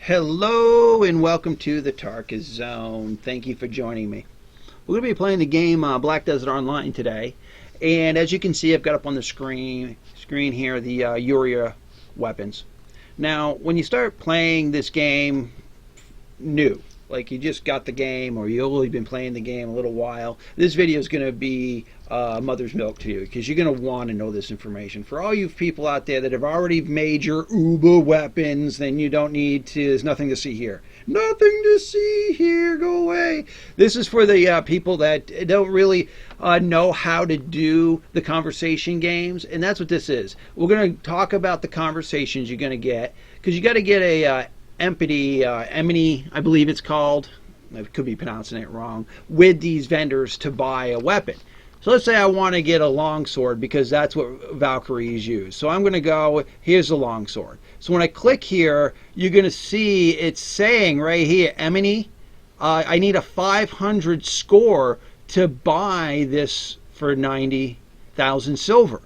Hello and welcome to the Tarkis Zone. Thank you for joining me. We're going to be playing the game Black Desert Online today, and as you can see, I've got up on the screen here the Yuria weapons. Now, when you start playing this game new, like you just got the game or you've only been playing the game a little while, this video is going to be mother's milk to you because you're going to want to know this information. For all you people out there that have already made your Uber weapons, then you don't need to, there's nothing to see here. Nothing to see here, go away. This is for the people that don't really know how to do the conversation games, and that's what this is. We're going to talk about the conversations you're going to get, because you got to get a amity, I believe it's called, I could be pronouncing it wrong, with these vendors to buy a weapon. So let's say I want to get a longsword because that's what Valkyries use. So I'm going to go, here's the longsword. So when I click here, you're going to see it's saying right here, amity, I need a 500 score to buy this for 90,000 silver.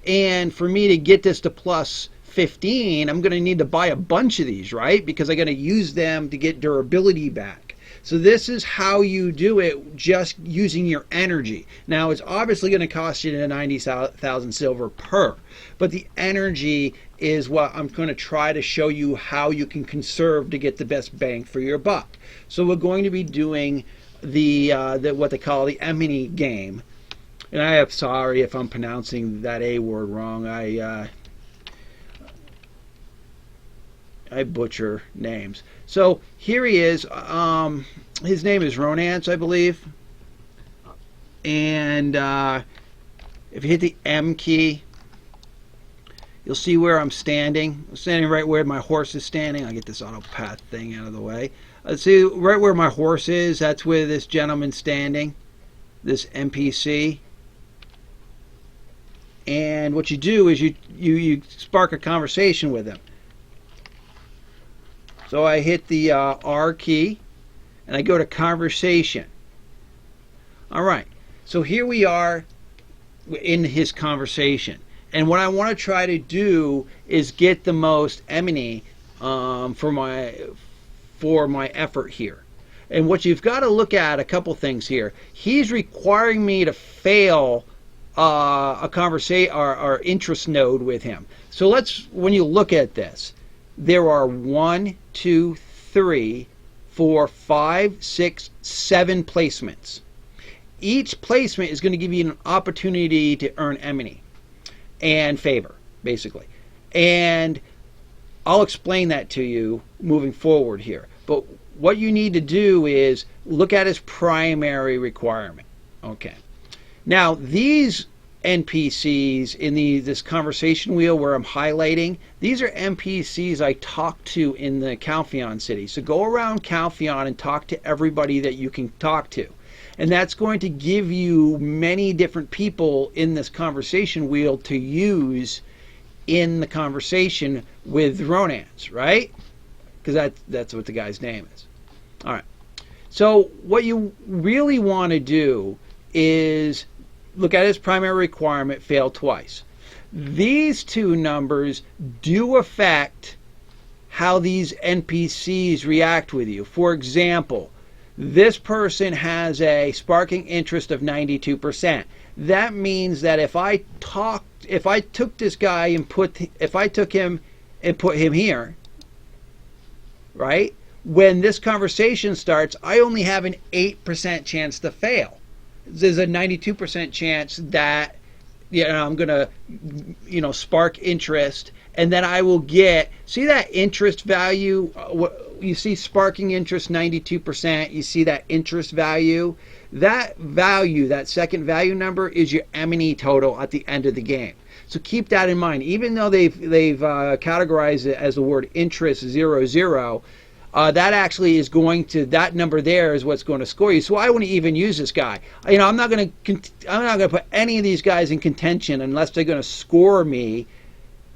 And for me to get this to plus 15, I'm going to need to buy a bunch of these, right? Because I got to use them to get durability back. So this is how you do it, just using your energy. Now, it's obviously going to cost you 90,000 silver per, but the energy is what I'm going to try to show you how you can conserve to get the best bang for your buck. So we're going to be doing the what they call the amity game. And I am sorry if I'm pronouncing that A word wrong. I butcher names. So here he is. His name is Ronatz, I believe. And if you hit the M key, you'll see where I'm standing. I'm standing right where my horse is standing. I'll get this auto path thing out of the way. See right where my horse is. That's where this gentleman's standing, this NPC. And what you do is you spark a conversation with him. So I hit the R key, and I go to conversation. All right, so here we are in his conversation. And what I want to try to do is get the most amity for my effort here. And what you've got to look at, a couple things here. He's requiring me to fail a conversation or interest node with him. So when you look at this, there are 1, 2, 3, 4, 5, 6, 7 placements. Each placement is going to give you an opportunity to earn amity and favor, basically. And I'll explain that to you moving forward here. But what you need to do is look at his primary requirement. Okay. Now, these NPCs in this conversation wheel where I'm highlighting, these are NPCs I talk to in the Calpheon city. So go around Calpheon and talk to everybody that you can talk to. And that's going to give you many different people in this conversation wheel to use in the conversation with Ronatz, right? Because that's what the guy's name is. All right. So what you really want to do is look at his primary requirement, fail twice. These two numbers do affect how these NPCs react with you. For example, this person has a sparking interest of 92%. That means that if I took this guy and put him here, right? When this conversation starts, I only have an 8% chance to fail. There's a 92% chance that I'm going to spark interest, and then I will get, see that interest value, you see sparking interest 92%, you see that interest value, that second value number is your amity total at the end of the game. So keep that in mind. Even though they've categorized it as the word interest 00, that actually is going to, that number there is what's going to score you. So I wouldn't even use this guy. I'm not going to put any of these guys in contention unless they're going to score me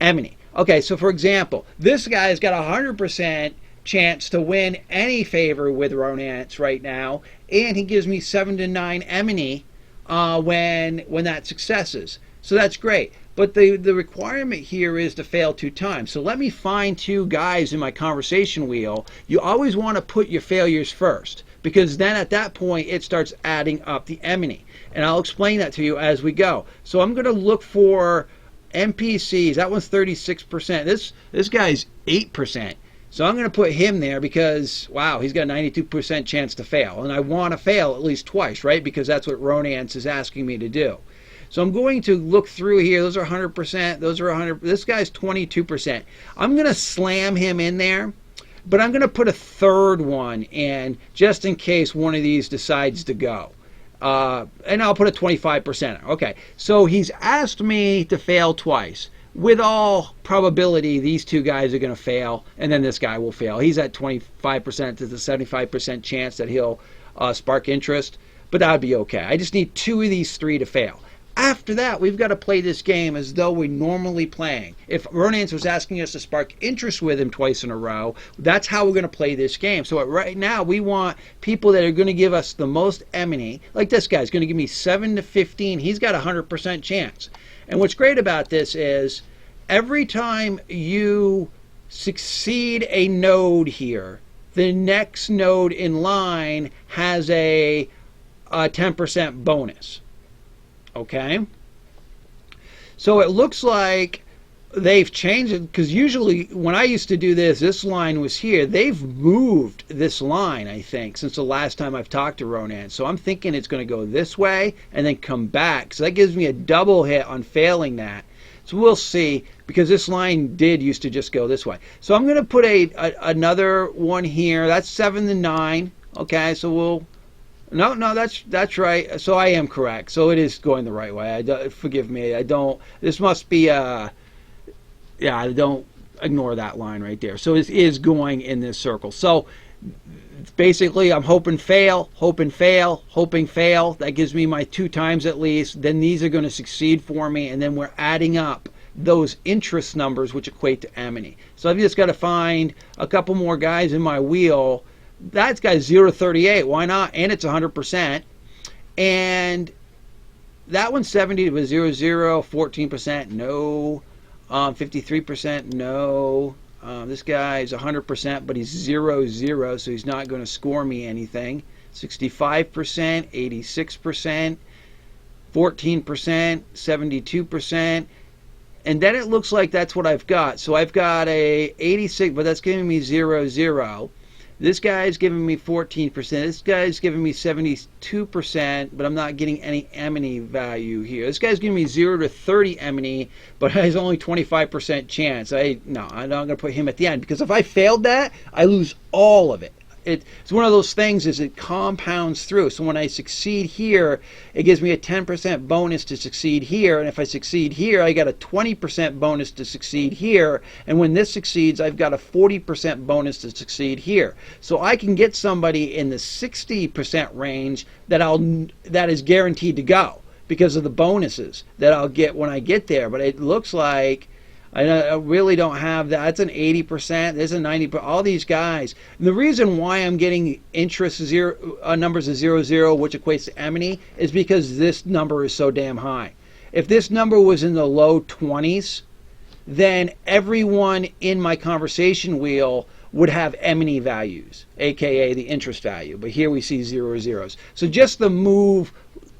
amity. Okay, so for example, this guy's got a 100% chance to win any favor with Ronatz right now, and he gives me 7 to 9 amity when that successes. So that's great. But the requirement here is to fail 2 times. So let me find 2 guys in my conversation wheel. You always want to put your failures first, because then at that point it starts adding up the amity. And I'll explain that to you as we go. So I'm going to look for NPCs. That one's 36%. This guy's 8%. So I'm going to put him there because, wow, he's got a 92% chance to fail. And I want to fail at least twice, right? Because that's what Ronatz is asking me to do. So I'm going to look through here. Those are 100%. Those are 100%. This guy's 22%. I'm going to slam him in there, but I'm going to put a third one in just in case one of these decides to go. And I'll put a 25%. Okay, so he's asked me to fail twice. With all probability, these 2 guys are going to fail, and then this guy will fail. He's at 25% to the 75% chance that he'll spark interest, but that would be okay. I just need 2 of these 3 to fail. After that, we've got to play this game as though we're normally playing. If Ronatz was asking us to spark interest with him twice in a row, that's how we're going to play this game. So right now, we want people that are going to give us the most amity. Like this guy's going to give me 7 to 15. He's got a 100% chance. And what's great about this is every time you succeed a node here, the next node in line has a 10% bonus. Okay, so it looks like they've changed it, because usually when I used to do this line was here. They've moved this line, I think, since the last time I've talked to Ronatz. So I'm thinking it's going to go this way and then come back. So that gives me a double hit on failing that. So we'll see, because this line did used to just go this way. So I'm going to put another one here. That's 7 to 9. Okay, so we'll... No, that's right. So I am correct. So it is going the right way. Forgive me. This must be yeah, don't ignore that line right there. So it is going in this circle. So basically, I'm hoping fail, hoping fail, hoping fail. That gives me my 2 times at least. Then these are going to succeed for me, and then we're adding up those interest numbers, which equate to amity. So I've just got to find a couple more guys in my wheel. That guy's 0 to 38. Why not? And it's 100%. And that one's 70 with 0, 0, 14%. No. 53%. No. This guy's 100%, but he's 0, 0, so he's not going to score me anything. 65%, 86%, 14%, 72%. And then it looks like that's what I've got. So I've got a 86, but that's giving me 0, 0. This guy's giving me 14%. This guy's giving me 72%, but I'm not getting any amity value here. This guy's giving me 0 to 30 amity, but has only 25% chance. I'm not going to put him at the end, because if I failed that, I lose all of it. It's one of those things is it compounds through. So when I succeed here, it gives me a 10% bonus to succeed here. And if I succeed here, I got a 20% bonus to succeed here. And when this succeeds, I've got a 40% bonus to succeed here. So I can get somebody in the 60% range that is guaranteed to go because of the bonuses that I'll get when I get there. But it looks like I really don't have that. That's an 80%. There's a 90%. All these guys. And the reason why I'm getting interest numbers of 0, 0, which equates to amity, is because this number is so damn high. If this number was in the low 20s, then everyone in my conversation wheel would have amity values, aka the interest value. But here we see 0, zeros. So just the move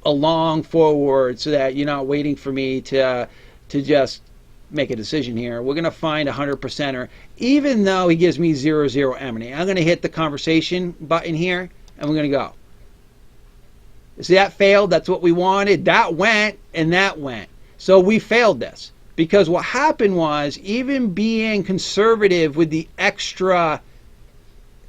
along forward so that you're not waiting for me to just make a decision here. We're going to find a 100%er, even though he gives me 0, 0 amity. I'm going to hit the conversation button here, and we're going to go. See, that failed. That's what we wanted. That went, and that went. So we failed this. Because what happened was, even being conservative with the extra,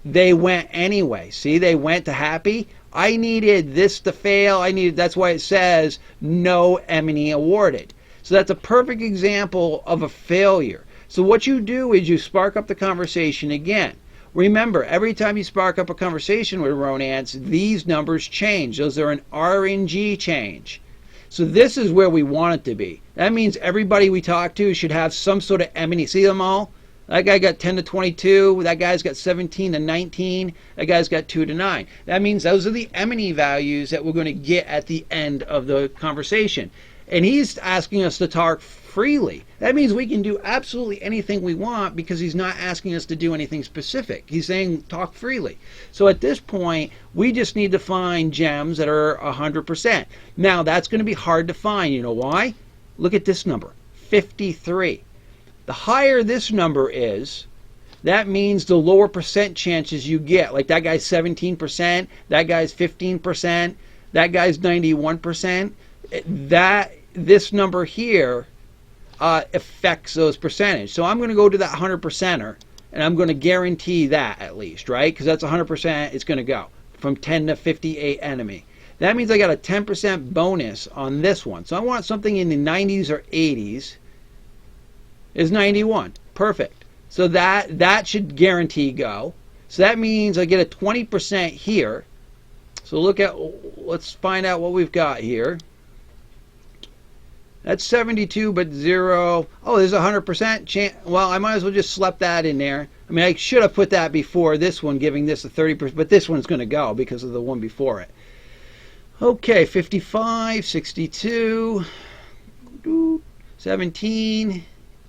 they went anyway. See, they went to happy. I needed this to fail. That's why it says no amity awarded. So that's a perfect example of a failure. So what you do is you spark up the conversation again. Remember, every time you spark up a conversation with Ronatz, these numbers change. Those are an RNG change. So this is where we want it to be. That means everybody we talk to should have some sort of amity. See them all? That guy got 10 to 22. That guy's got 17 to 19. That guy's got 2 to 9. That means those are the amity values that we're going to get at the end of the conversation. And he's asking us to talk freely. That means we can do absolutely anything we want because he's not asking us to do anything specific. He's saying talk freely. So at this point, we just need to find gems that are 100%. Now, that's going to be hard to find. You know why? Look at this number, 53. The higher this number is, that means the lower percent chances you get. Like that guy's 17%, that guy's 15%, that guy's 91%. This number here affects those percentage. So I'm going to go to that 100%er, and I'm going to guarantee that at least, right? Because that's 100%, it's going to go from 10 to 58 enemy. That means I got a 10% bonus on this one. So I want something in the 90s or 80s. Is 91. Perfect. So that should guarantee go. So that means I get a 20% here. So let's find out what we've got here. That's 72, but 0. Oh, there's a 100% chance. Well, I might as well just slap that in there. I mean, I should have put that before this one, giving this a 30%, but this one's going to go because of the one before it. Okay, 55, 62, 17,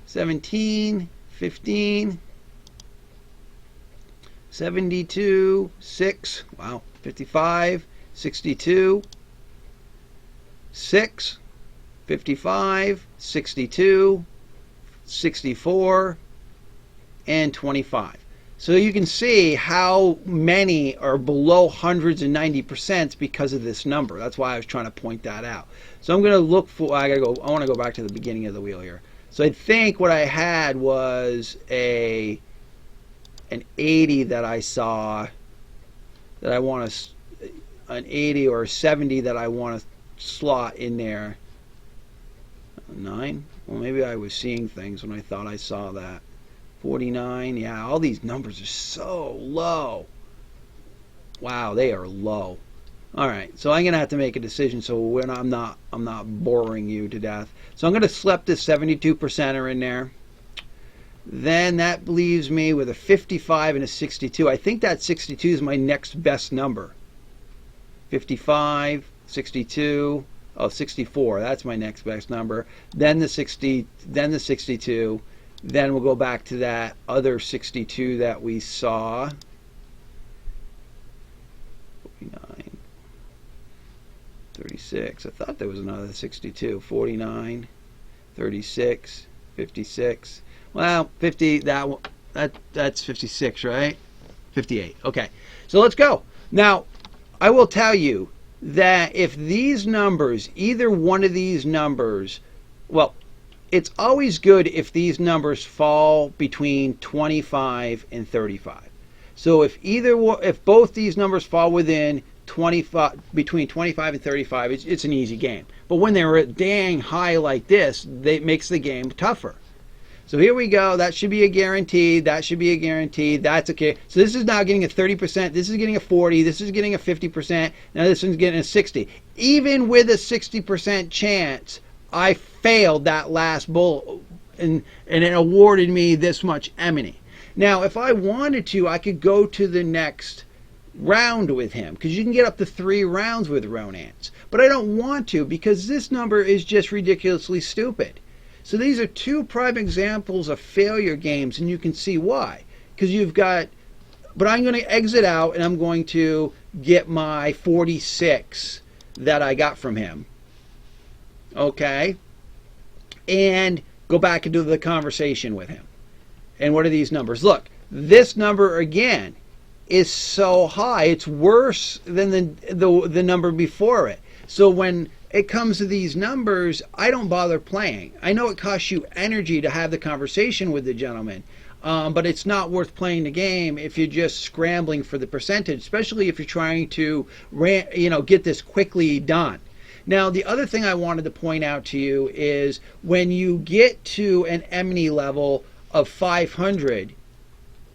17, 15, 72, 6, wow, 55, 62, 6, 55, 62, 64, and 25. So you can see how many are below hundreds and 90% because of this number. That's why I was trying to point that out. So I'm going to look for, I want to go back to the beginning of the wheel here. So I think what I had was an 80 that I saw that I want to, an 80 or a 70 that I want to slot in there. 9? Well, maybe I was seeing things when I thought I saw that. 49, yeah, all these numbers are so low. Wow, they are low. All right, so I'm gonna have to make a decision. So I'm not boring you to death. So I'm gonna slip this 72%er in there. Then that leaves me with a 55 and a 62. I think that 62 is my next best number. 55, 62. Oh, 64. That's my next best number. Then the 60. Then the 62. Then we'll go back to that other 62 that we saw. 49, 36. I thought there was another 62. 49, 36, 56. Well, 50. That's 56, right? 58. Okay. So let's go. Now, I will tell you that if these numbers, either one of these numbers, well, it's always good if these numbers fall between 25 and 35. So if both these numbers fall within 25, between 25 and 35, it's an easy game. But when they're dang high like this, it makes the game tougher. So here we go. That should be a guarantee. That should be a guarantee. That's okay. So this is now getting a 30%. This is getting a 40. This is getting a 50%. Now this one's getting a 60. Even with a 60% chance, I failed that last bull, and it awarded me this much amity. Now, if I wanted to, I could go to the next round with him, because you can get up to 3 rounds with Ronatz. But I don't want to, because this number is just ridiculously stupid. So these are 2 prime examples of failure games, and you can see why. Because you've got, but I'm going to exit out, and I'm going to get my 46 that I got from him. Okay, and go back and do the conversation with him. And what are these numbers? Look, this number again is so high, it's worse than the number before it. So when it comes to these numbers, I don't bother playing. I know it costs you energy to have the conversation with the gentleman, but it's not worth playing the game if you're just scrambling for the percentage, especially if you're trying to get this quickly done. Now, the other thing I wanted to point out to you is when you get to an amity level of 500,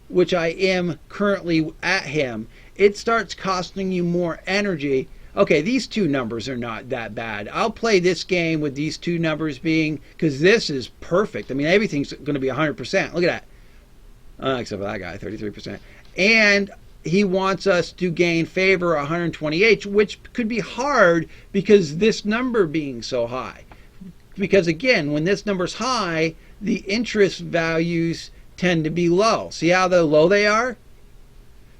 which I am currently at him, it starts costing you more energy. Okay, these 2 numbers are not that bad. I'll play this game with these 2 numbers being, because this is perfect. I mean, everything's going to be 100%. Look at that. Except for that guy, 33%. And he wants us to gain favor 128, which could be hard because this number being so high. because again, when this number's high, the interest values tend to be low. See how low they are?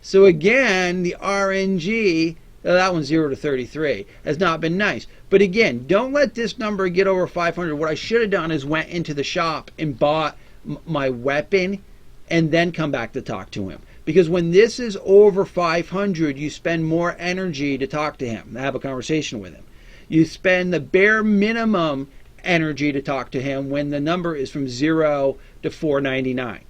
So again, the RNG, that one's 0 to 33, has not been nice. But again, don't let this number get over 500. What I should have done is went into the shop and bought my weapon and then come back to talk to him. Because when this is over 500, you spend more energy to talk to him, to have a conversation with him. You spend the bare minimum energy to talk to him when the number is from 0 to 499.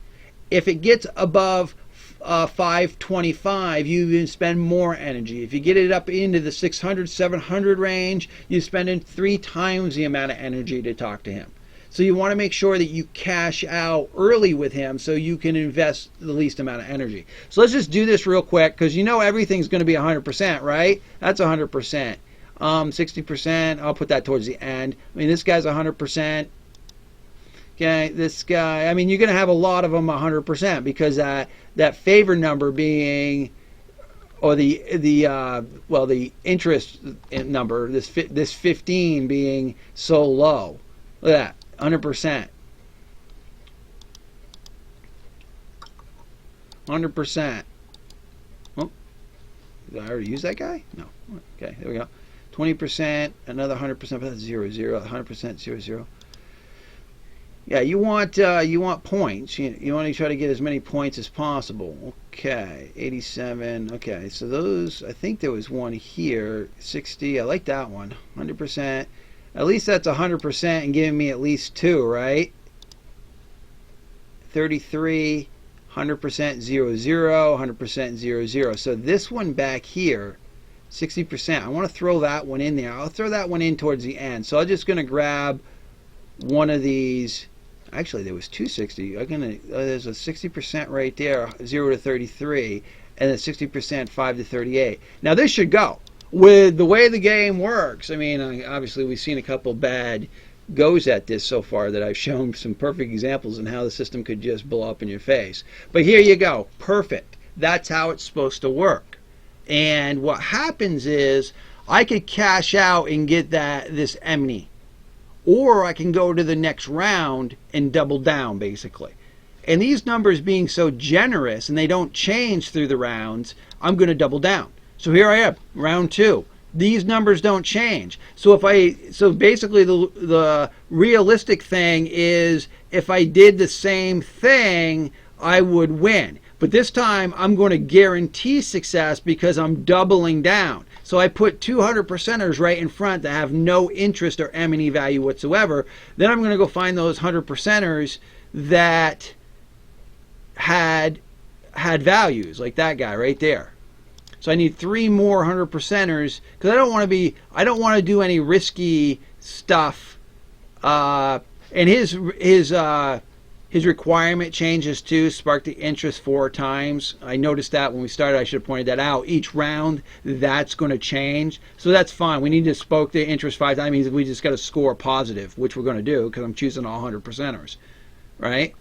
If it gets above 525, you even spend more energy. If you get it up into the 600, 700 range, you spend in 3 times the amount of energy to talk to him. So you want to make sure that you cash out early with him so you can invest the least amount of energy. So let's just do this real quick, because you know everything's going to be 100%, right? That's 100%. 60%, I'll put that towards the end. I mean, this guy's 100%. Okay, this guy, I mean, you're going to have a lot of them 100% because that favor number being, or the interest number, this 15 being so low. Look at that, 100%. 100%. Oh, did I already use that guy? No. Okay, there we go. 20%, another 100%, but that's 0, 0, 100%, 0, 0. Yeah, you want points. You want to try to get as many points as possible. Okay, 87. Okay, so those, I think there was one here, 60. I like that one. 100%. At least that's 100% and giving me at least 2, right? 33, 100%, 0, 0, 100%, 0, 0. So this one back here, 60%. I want to throw that one in there. I'll throw that one in towards the end. So I'm just going to grab one of these. Actually, there was 260. There's a 60% right there, 0 to 33, and then 60%, 5 to 38. Now this should go. With the way the game works, I mean, obviously we've seen a couple bad goes at this so far that I've shown some perfect examples on how the system could just blow up in your face. But here you go. Perfect. That's how it's supposed to work. And what happens is I could cash out and get this amity. Or I can go to the next round and double down, basically. And these numbers being so generous and they don't change through the rounds, I'm going to double down. So here I am, round 2. These numbers don't change. So basically the realistic thing is if I did the same thing, I would win. But this time I'm going to guarantee success because I'm doubling down. So I put 200%ers right in front that have no interest or amity value whatsoever. Then I'm going to go find those 100%ers that had values, like that guy right there. So I need 3 more 100%ers because I don't want to do any risky stuff. And his requirement changes too. Spark the interest 4 times. I noticed that when we started. I should have pointed that out. Each round, that's going to change. So that's fine. We need to spark the interest 5 times. That means we just got to score positive, which we're going to do because I'm choosing all 100%ers, right?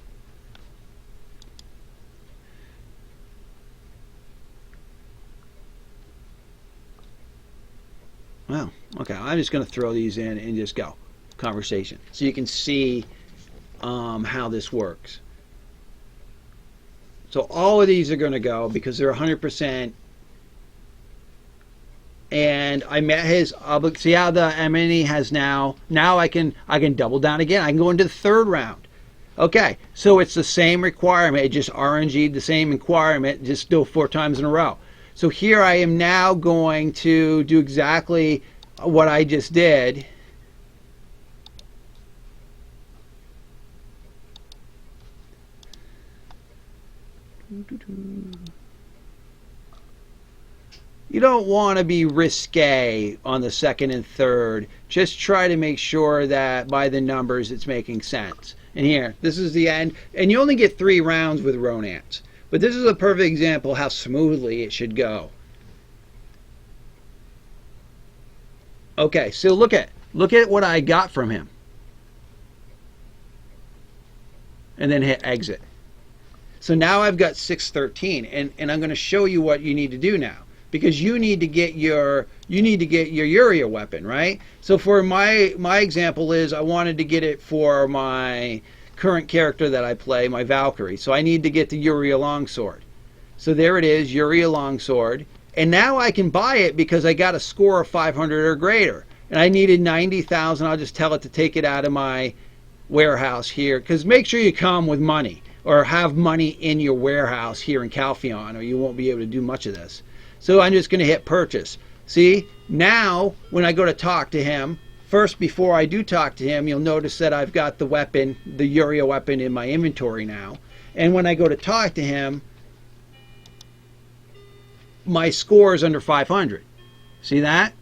Well, okay. I'm just going to throw these in and just go. Conversation. So you can see how this works. So all of these are going to go because they're 100%. And I met his see how the amity has now I can double down again. I can go into the 3rd round. Okay, so it's the same requirement. It just RNG'd the same requirement, just do 4 times in a row. So here I am now going to do exactly what I just did. You don't want to be risque on the 2nd and 3rd. Just try to make sure that by the numbers it's making sense. And here, this is the end. And you only get 3 rounds with Ronatz. But this is a perfect example how smoothly it should go. Okay, so look at what I got from him. And then hit exit. So now I've got 613, and I'm going to show you what you need to do now. because you need to get your Yuria weapon, right? So for my example is I wanted to get it for my current character that I play, my Valkyrie. So I need to get the Yuria longsword. So there it is, Yuria longsword. And now I can buy it because I got a score of 500 or greater. And I needed 90,000. I'll just tell it to take it out of my warehouse here, because make sure you come with money or have money in your warehouse here in Calpheon, or you won't be able to do much of this. So I'm just going to hit purchase. See, now when I go to talk to him, first before I do talk to him, you'll notice that I've got the weapon, the Yuria weapon, in my inventory now. And when I go to talk to him, my score is under 500. See that?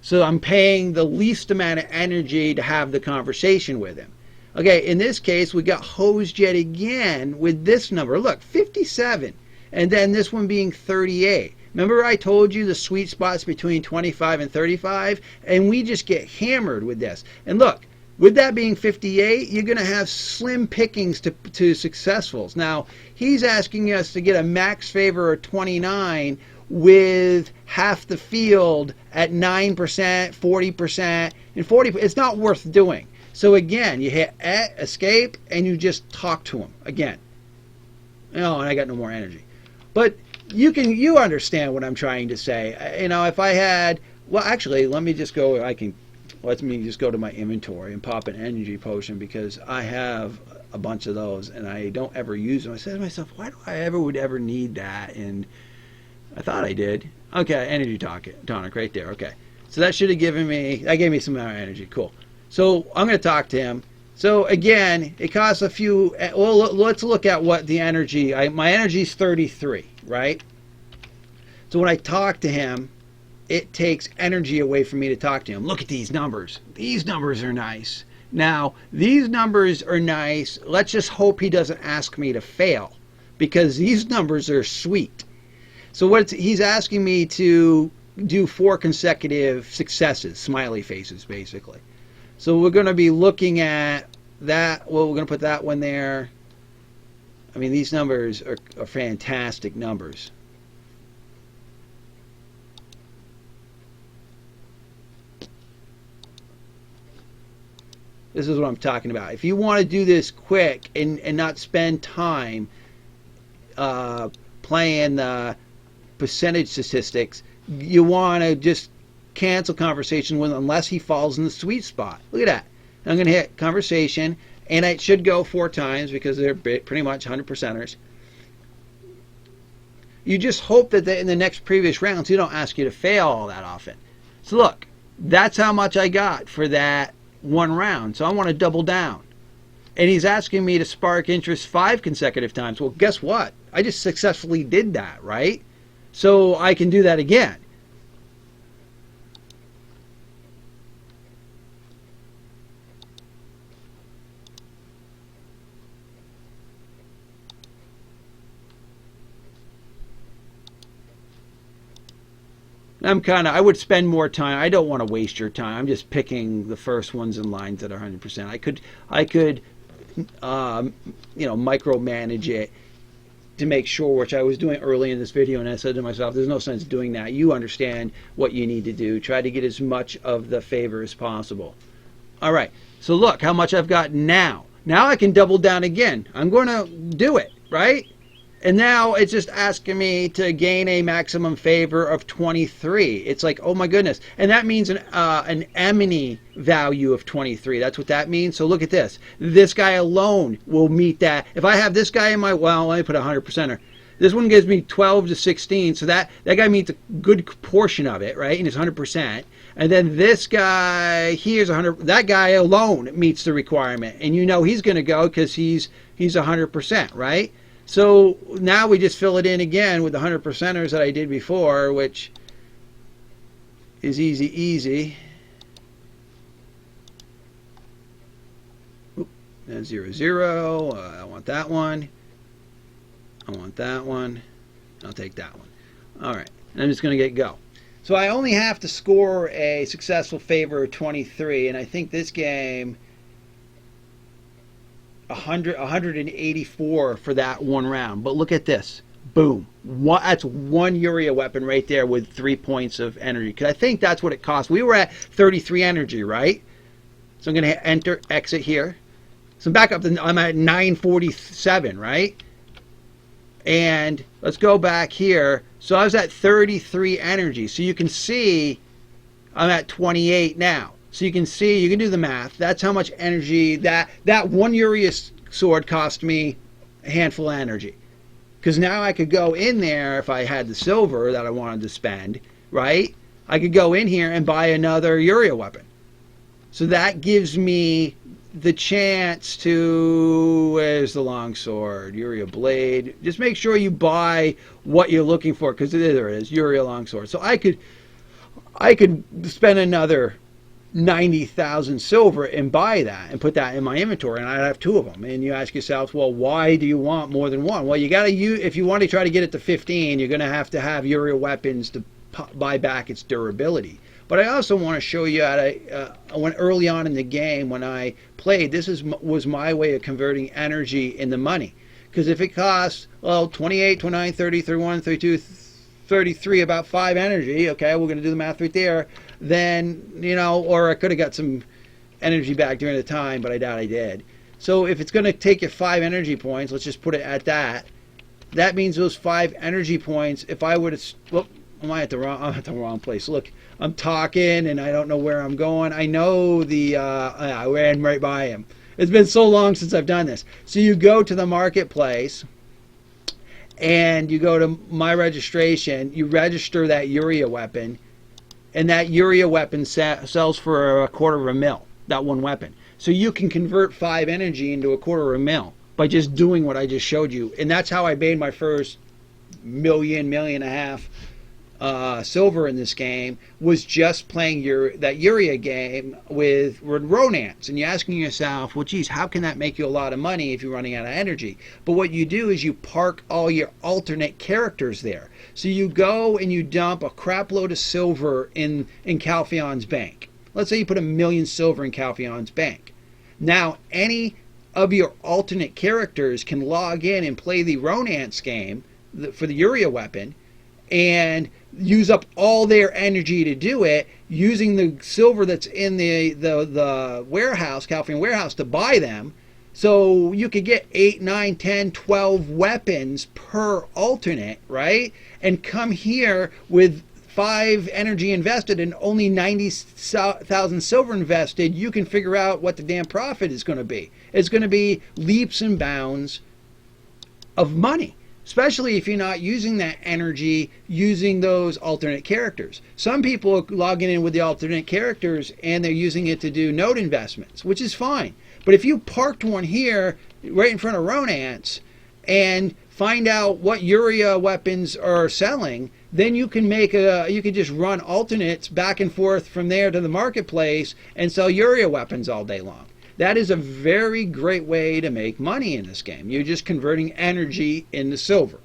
So I'm paying the least amount of energy to have the conversation with him. Okay, in this case, we got hosed yet again with this number. Look, 57. And then this one being 38. Remember I told you the sweet spot's between 25 and 35? And we just get hammered with this. And look, with that being 58, you're going to have slim pickings to successfuls. Now, he's asking us to get a max favor of 29 with half the field at 9%, 40%, and 40%. It's not worth doing. So again, you hit escape and you just talk to him again. Oh, and I got no more energy. But you understand what I'm trying to say. You know, if I had, well, actually, let me just go to my inventory and pop an energy potion, because I have a bunch of those and I don't ever use them. I said to myself, why do I would ever need that? And I thought I did. Okay, energy tonic right there. Okay. So that should have given me, that gave me some amount of energy. Cool. So I'm going to talk to him. So again, it costs a few. Well, let's look at what the energy. My energy is 33, right? So when I talk to him, it takes energy away from me to talk to him. Look at these numbers. These numbers are nice. Now, these numbers are nice. Let's just hope he doesn't ask me to fail, because these numbers are sweet. So he's asking me to do 4 consecutive successes, smiley faces, basically. So we're going to be looking at that. Well, we're going to put that one there. I mean, these numbers are fantastic numbers. This is what I'm talking about. If you want to do this quick and not spend time playing the percentage statistics, you want to just cancel conversation with him unless he falls in the sweet spot. Look at that. I'm going to hit conversation, and it should go 4 times because they're pretty much 100%ers. You just hope that in the next previous rounds, he don't ask you to fail all that often. So look, that's how much I got for that one round. So I want to double down. And he's asking me to spark interest 5 consecutive times. Well, guess what? I just successfully did that, right? So I can do that again. I would spend more time. I don't want to waste your time. I'm just picking the first ones in lines that are 100%. I could, micromanage it to make sure, which I was doing early in this video, and I said to myself, there's no sense doing that. You understand what you need to do. Try to get as much of the favor as possible. All right. So look how much I've got now. Now I can double down again. I'm going to do it, right? And now it's just asking me to gain a maximum favor of 23. It's like, oh my goodness. And that means an amity value of 23. That's what that means. So look at this. This guy alone will meet that. If I have this guy in my, well, let me put a 100%er. This one gives me 12 to 16. So that guy meets a good portion of it, right? And it's 100%. And then this guy, here's 100. That guy alone meets the requirement. And you know he's going to go because he's 100%, right? So now we just fill it in again with the 100%ers that I did before, which is easy. Oop, that's 0, 0. I want that one. I want that one. I'll take that one. All right. And I'm just going to get go. So I only have to score a successful favor of 23, and I think this game 184 for that one round. But look at this. Boom. That's one Yuria weapon right there with 3 points of energy. Because I think that's what it cost. We were at 33 energy, right? So I'm going to enter, exit here. So back up, I'm at 947, right? And let's go back here. So I was at 33 energy. So you can see I'm at 28 now. So you can see, you can do the math. That's how much energy that one Yuria sword cost me, a handful of energy. Because now I could go in there if I had the silver that I wanted to spend, right? I could go in here and buy another Yuria weapon. So that gives me the chance to, where's the longsword? Yuria blade. Just make sure you buy what you're looking for, because there it is, Yuria longsword. So I could spend another 90,000 silver and buy that and put that in my inventory, and I'd have two of them. And you ask yourself, well, why do you want more than one? Well, you got to use, if you want to try to get it to 15, you're going to have Yuria weapons to buy back its durability. But I also want to show you how to, when early on in the game when I played, this was my way of converting energy into money. Because if it costs, well, 28, 29, 30, 31, 32, 33, about 5 energy, okay, we're going to do the math right there, then, you know, or I could have got some energy back during the time, but I doubt I did. So if it's going to take you 5 energy points, let's just put it at that. That means those 5 energy points, if I were to, whoop, I'm at the wrong place. Look, I'm talking and I don't know where I'm going. I know I ran right by him. It's been so long since I've done this. So you go to the marketplace and you go to my registration, you register that Yuria weapon, and that Yuria weapon sells for $250,000, that one weapon. So you can convert 5 energy into $250,000 by just doing what I just showed you. And that's how I made my first $1.5 million silver in this game, was just playing that Yuria game with Ronatz. And you're asking yourself, well, geez, how can that make you a lot of money if you're running out of energy? But what you do is you park all your alternate characters there. So you go and you dump a crap load of silver in Calpheon's bank. Let's say you put 1 million silver in Calpheon's bank. Now, any of your alternate characters can log in and play the Ronatz game for the Yuria weapon, and use up all their energy to do it, using the silver that's in the warehouse, Calpheon warehouse, to buy them. So you could get 8, 9, 10, 12 weapons per alternate, right? And come here with 5 energy invested and only 90,000 silver invested. You can figure out what the damn profit is going to be. It's going to be leaps and bounds of money. Especially if you're not using that energy, using those alternate characters. Some people are logging in with the alternate characters and they're using it to do node investments, which is fine. But if you parked one here right in front of Ronatz and find out what Yuria weapons are selling, then you can you can just run alternates back and forth from there to the marketplace and sell Yuria weapons all day long. That is a very great way to make money in this game. You're just converting energy into silver.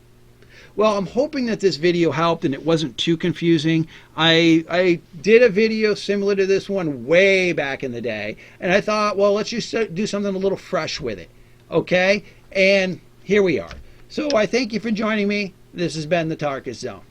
Well, I'm hoping that this video helped and it wasn't too confusing. I did a video similar to this one way back in the day, and I thought, well, let's just do something a little fresh with it. Okay? And here we are. So I thank you for joining me. This has been the Tarkis Zone.